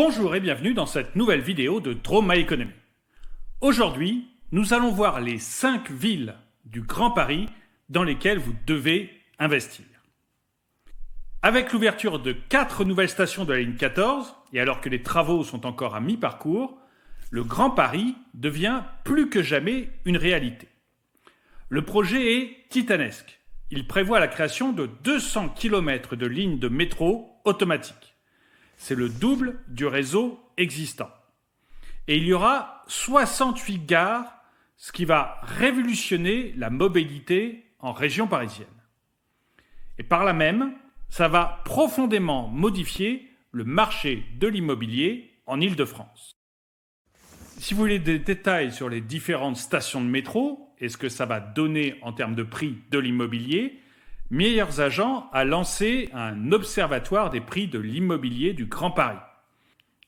Bonjour et bienvenue dans cette nouvelle vidéo de Draw My Economy. Aujourd'hui, nous allons voir les 5 villes du Grand Paris dans lesquelles vous devez investir. Avec l'ouverture de 4 nouvelles stations de la ligne 14, et alors que les travaux sont encore à mi-parcours, le Grand Paris devient plus que jamais une réalité. Le projet est titanesque. Il prévoit la création de 200 km de lignes de métro automatiques. C'est le double du réseau existant. Et il y aura 68 gares, ce qui va révolutionner la mobilité en région parisienne. Et par là même, ça va profondément modifier le marché de l'immobilier en Île-de-France. Si vous voulez des détails sur les différentes stations de métro et ce que ça va donner en termes de prix de l'immobilier, Meilleurs Agents a lancé un observatoire des prix de l'immobilier du Grand Paris.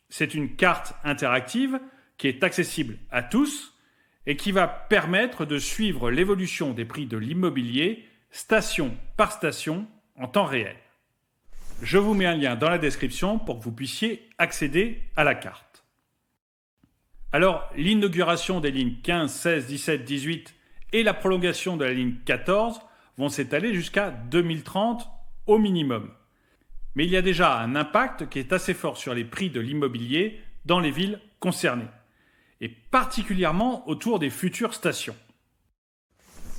C'est une carte interactive qui est accessible à tous et qui va permettre de suivre l'évolution des prix de l'immobilier station par station en temps réel. Je vous mets un lien dans la description pour que vous puissiez accéder à la carte. Alors, l'inauguration des lignes 15, 16, 17, 18 et la prolongation de la ligne 14 vont s'étaler jusqu'à 2030 au minimum. Mais il y a déjà un impact qui est assez fort sur les prix de l'immobilier dans les villes concernées, et particulièrement autour des futures stations.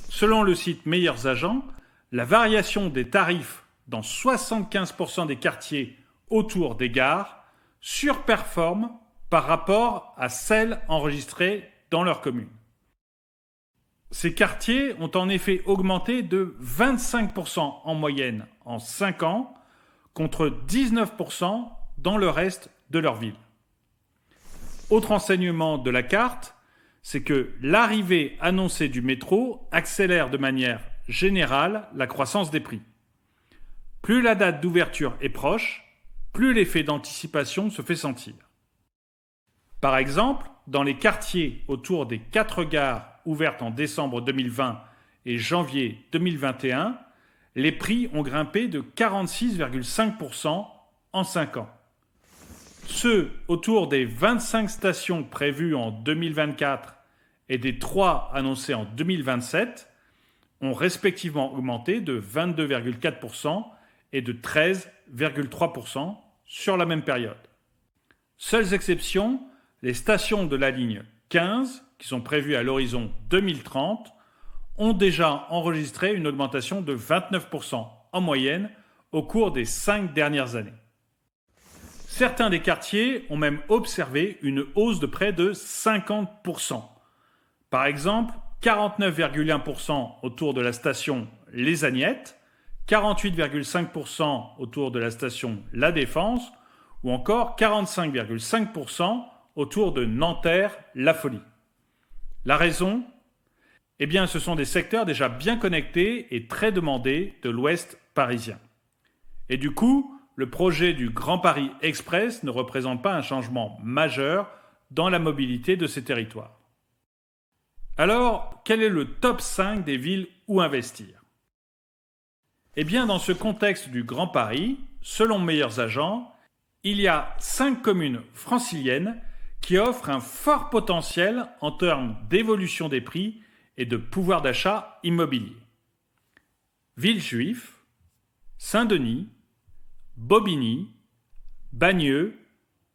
Selon le site Meilleurs Agents, la variation des tarifs dans 75% des quartiers autour des gares surperforme par rapport à celles enregistrées dans leur commune. Ces quartiers ont en effet augmenté de 25% en moyenne en 5 ans, contre 19% dans le reste de leur ville. Autre enseignement de la carte, c'est que l'arrivée annoncée du métro accélère de manière générale la croissance des prix. Plus la date d'ouverture est proche, plus l'effet d'anticipation se fait sentir. Par exemple, dans les quartiers autour des 4 gares ouvertes en décembre 2020 et janvier 2021, les prix ont grimpé de 46,5% en 5 ans. Ceux autour des 25 stations prévues en 2024 et des 3 annoncées en 2027 ont respectivement augmenté de 22,4% et de 13,3% sur la même période. Seules exceptions, les stations de la ligne 15, qui sont prévues à l'horizon 2030, ont déjà enregistré une augmentation de 29% en moyenne au cours des 5 dernières années. Certains des quartiers ont même observé une hausse de près de 50%. Par exemple, 49,1% autour de la station Les Agnettes, 48,5% autour de la station La Défense, ou encore 45,5% autour de Nanterre-La Folie. La raison ? Eh bien, ce sont des secteurs déjà bien connectés et très demandés de l'Ouest parisien. Et du coup, le projet du Grand Paris Express ne représente pas un changement majeur dans la mobilité de ces territoires. Alors, quel est le top 5 des villes où investir ? Eh bien, dans ce contexte du Grand Paris, selon Meilleurs Agents, il y a 5 communes franciliennes qui offrent un fort potentiel en termes d'évolution des prix et de pouvoir d'achat immobilier. Villejuif, Saint-Denis, Bobigny, Bagneux,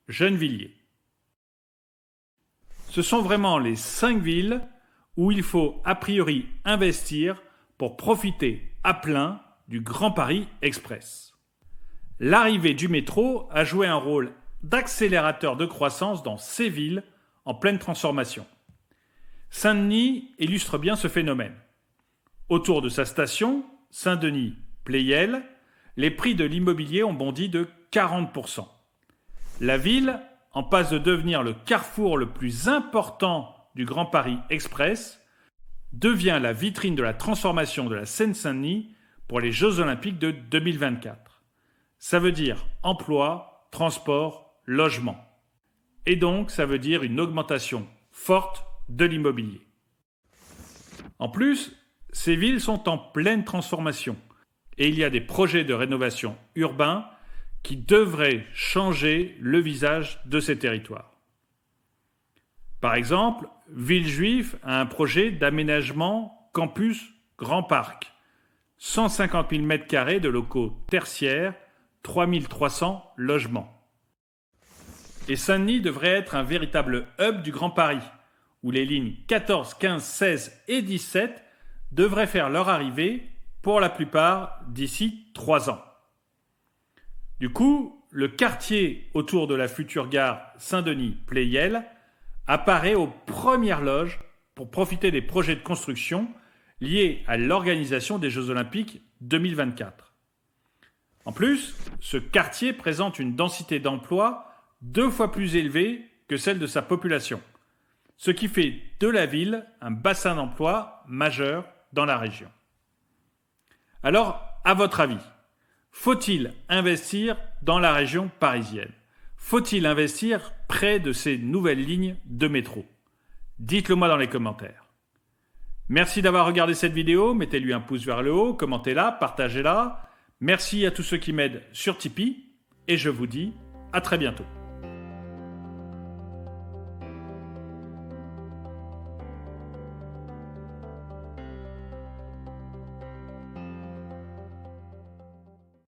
Gennevilliers. Ce sont vraiment les 5 villes où il faut a priori investir pour profiter à plein du Grand Paris Express. L'arrivée du métro a joué un rôle d'accélérateur de croissance dans ces villes en pleine transformation. Saint-Denis illustre bien ce phénomène. Autour de sa station, Saint-Denis-Pleyel, les prix de l'immobilier ont bondi de 40%. La ville, en passe de devenir le carrefour le plus important du Grand Paris Express, devient la vitrine de la transformation de la Seine-Saint-Denis pour les Jeux Olympiques de 2024. Ça veut dire emploi, transport, logement. Et donc, ça veut dire une augmentation forte de l'immobilier. En plus, ces villes sont en pleine transformation et il y a des projets de rénovation urbains qui devraient changer le visage de ces territoires. Par exemple, Villejuif a un projet d'aménagement campus Grand Parc. 150 000 m² de locaux tertiaires, 3 300 logements. Et Saint-Denis devrait être un véritable hub du Grand Paris, où les lignes 14, 15, 16 et 17 devraient faire leur arrivée, pour la plupart, d'ici 3 ans. Du coup, le quartier autour de la future gare Saint-Denis-Pleyel apparaît aux premières loges pour profiter des projets de construction liés à l'organisation des Jeux Olympiques 2024. En plus, ce quartier présente une densité d'emploi 2 fois plus élevée que celle de sa population, ce qui fait de la ville un bassin d'emploi majeur dans la région. Alors, à votre avis, faut-il investir dans la région parisienne ? Faut-il investir près de ces nouvelles lignes de métro ? Dites-le moi dans les commentaires. Merci d'avoir regardé cette vidéo, mettez-lui un pouce vers le haut, commentez-la, partagez-la. Merci à tous ceux qui m'aident sur Tipeee et je vous dis à très bientôt.